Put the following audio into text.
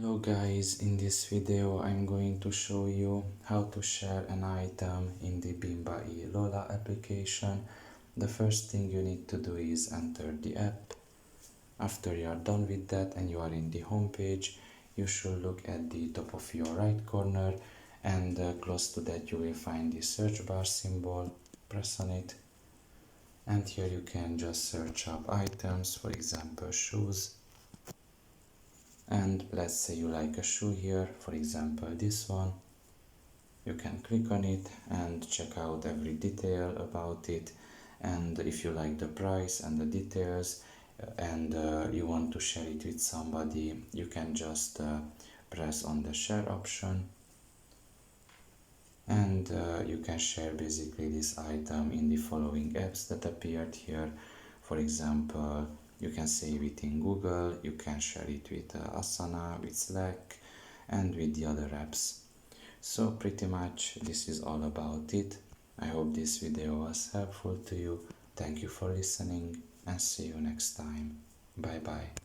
Hello guys, in this video I'm going to show you how to share an item in the Bimba Lola application. The first thing you need to do is enter the app. After you are done with that and you are in the home page, you should look at the top of your right corner, and close to that you will find the search bar symbol. Press on it and here you can just search up items, for example shoes. And let's say you like a shoe here, for example this one. You can click on it and check out every detail about it, and if you like the price and the details and you want to share it with somebody, you can just press on the share option, and you can share basically this item in the following apps that appeared here. For example, you can save it in Google, you can share it with Asana, with Slack, and with the other apps. So pretty much this is all about it. I hope this video was helpful to you. Thank you for listening and see you next time. Bye bye.